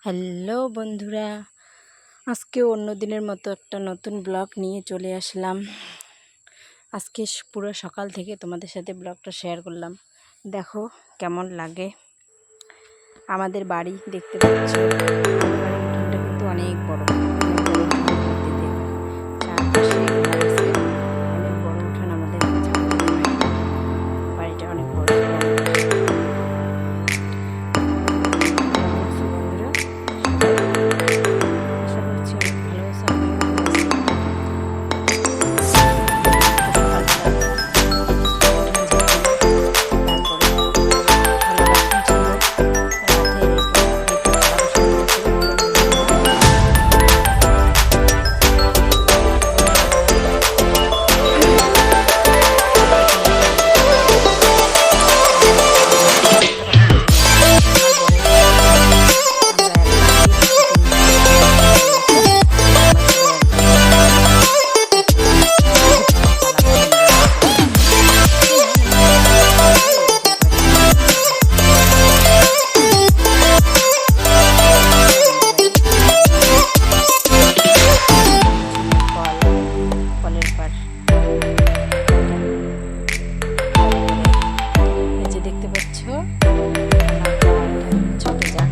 Hello বন্ধুরা, আজকে অন্য দিনের মতো একটা নতুন ব্লগ নিয়ে চলে আসলাম। আজকে পুরো সকাল থেকে তোমাদের সাথে ব্লগটা শেয়ার করলাম। দেখো কেমন লাগে। আমাদের বাড়ি দেখতে পাচ্ছ, আমাদের বাড়ির উঠোনটা কিন্তু অনেক বড়, চারপাশে ঘর আছে, অনেক বড় উঠোন আমাদের বাড়িটা অনেক বড়। দেখতে পাচ্ছ ছোট যা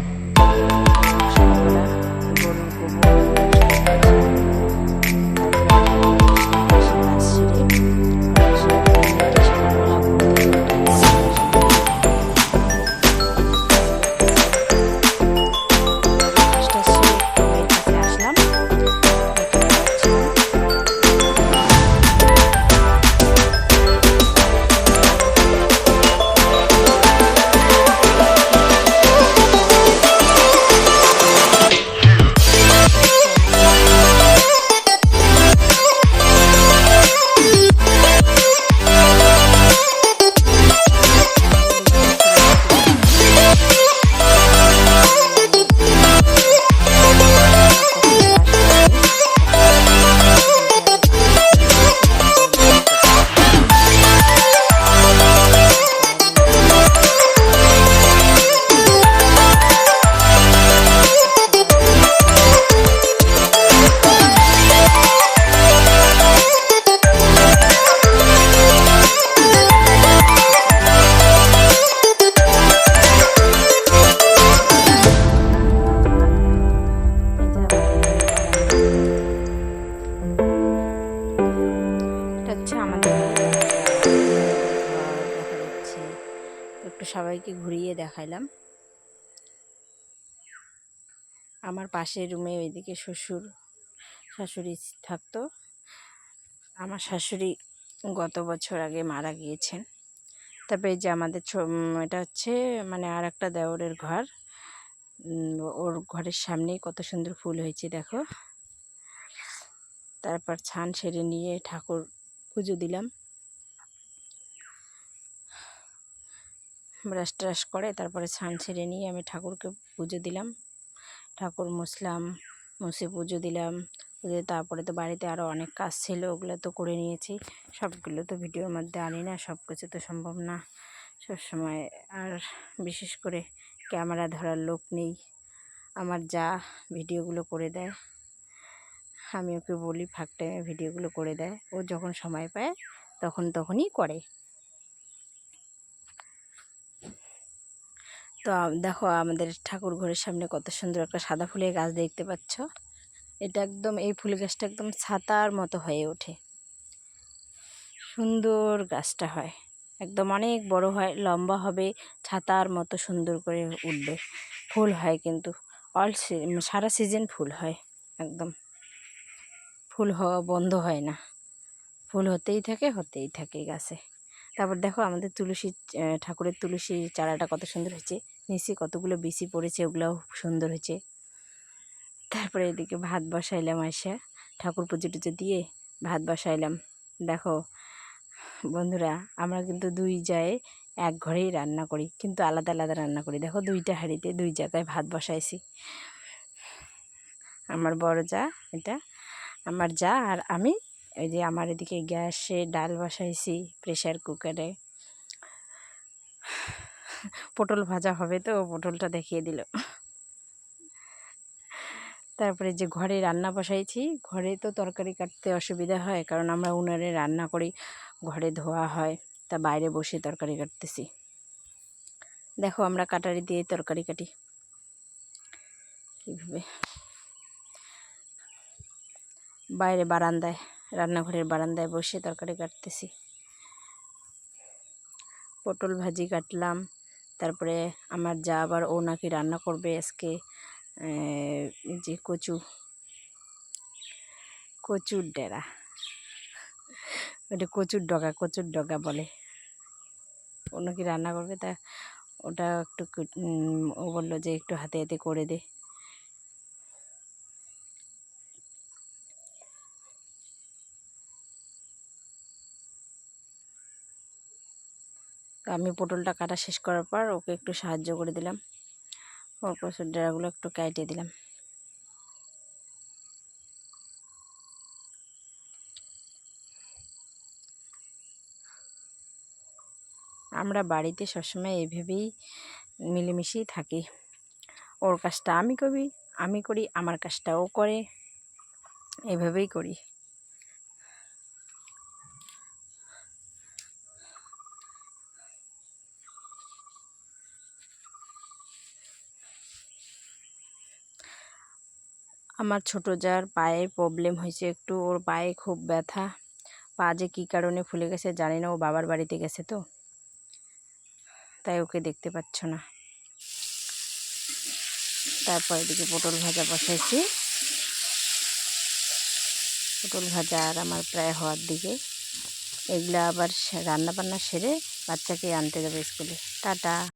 গরুর একটু সবাইকে ঘুরিয়ে দেখাইলাম। আমার পাশের রুমে ওইদিকে শাশুড়ি থাকতো। আমার শাশুড়ি গত বছর আগে মারা গিয়েছেন। তারপরে যে আমাদের এটা হচ্ছে মানে আর একটা দেওরের ঘর, ওর ঘরের সামনেই কত সুন্দর ফুল হয়েছে দেখো। তারপর ছান সেরে নিয়ে ঠাকুর পুজো দিলাম, ব্রাশ ট্রাশ করে তারপরে ছান ছেড়ে নিয়ে আমি ঠাকুরকে পুজো দিলাম। ঠাকুর মুছে পুজো দিলাম। তারপরে তো বাড়িতে আরও অনেক কাজ ছিল, ওগুলো তো করে নিয়েছি। সবগুলো তো ভিডিওর মধ্যে আনি না, সব কিছু তো সম্ভব না সবসময়। আর বিশেষ করে ক্যামেরা ধরার লোক নেই। আমার যা ভিডিওগুলো করে দেয়, আমি ওকে বলি ফাঁক টাইমে ভিডিওগুলো করে দেয়। ও যখন সময় পায় তখনই করে। তো দেখো আমাদের ঠাকুর ঘরের সামনে কত সুন্দর একটা সাদা ফুলের গাছ দেখতে পাচ্ছ। এটা একদম, এই ফুল গাছটা একদম ছাতার মতো হয়ে ওঠে, সুন্দর গাছটা হয়, একদম অনেক বড় হয়, লম্বা হবে, ছাতার মতো সুন্দর করে উঠবে। ফুল হয় কিন্তু সারা সিজন ফুল হয়, একদম ফুল হওয়া বন্ধ হয় না, ফুল হতেই থাকে গাছে। তারপর দেখো আমাদের ঠাকুরের তুলসী চারাটা কত সুন্দর হয়েছে, নিচে কতগুলো বিচি পড়েছে, ওগুলোও সুন্দর হয়েছে। তারপরে এদিকে ভাত বসাইলাম, ঠাকুর পুজো টুজো দিয়ে ভাত বসাইলাম। দেখো বন্ধুরা, আমরা কিন্তু দুই জায়গায় এক ঘরেই রান্না করি, কিন্তু আলাদা আলাদা রান্না করি। দেখো দুইটা হাঁড়িতে দুই জায়গায় ভাত বসাইছি। আমার বড় যা, এটা আমার যা, আর আমি ওই যে আমার এদিকে গ্যাসে ডাল বসাইছি, প্রেশার কুকারে। পটল ভাজা হবে তো পটলটা দেখিয়ে দিল। তারপরে যে ঘরে রান্না বসাইছি, ঘরে তো তরকারি কাটতে অসুবিধা হয়, কারণ আমরা উনানে রান্না করি, ঘরে ধোয়া হয়, তা বাইরে বসে তরকারি কাটতেছি। দেখো আমরা কাটারি দিয়ে তরকারি কাটি কীভাবে। বাইরে বারান্দায়, রান্নাঘরের বারান্দায় বসে তরকারি কাটতেছি। পটল ভাজি কাটলাম, তারপরে আমার যা আবার ও নাকি রান্না করবে আজকে যে কচুর ডেরা, ওটা কচুর ডগা বলে, ও নাকি রান্না করবে। তা ওটা একটু ও বললো যে একটু হাতে হাতে করে দে। তো আমি পটলটা কাটা শেষ করার পর ওকে একটু সাহায্য করে দিলাম, ওর কচুর ডেরাগুলো একটু কেটে দিলাম। আমরা বাড়িতে সবসময় এইভাবেই মিলেমিশেই থাকি। ওর কাজটা আমি করি, আমার কাজটা ও করে, এভাবেই করি। আমার ছোটো জার পায়ে প্রবলেম হয়েছে একটু, ওর পায়ে খুব ব্যথা, পা যে কী কারণে ফুলে গেছে জানি না, ও বাবার বাড়িতে গেছে তো, তাই ওকে দেখতে পাচ্ছ না। তারপর এদিকে পটল ভাজা বসাইছি, পটল ভাজা আর আমার প্রায় হওয়ার দিকে। এগুলা আবার রান্না বান্না সেরে বাচ্চাকে আনতে যাবে স্কুলে। টাটা।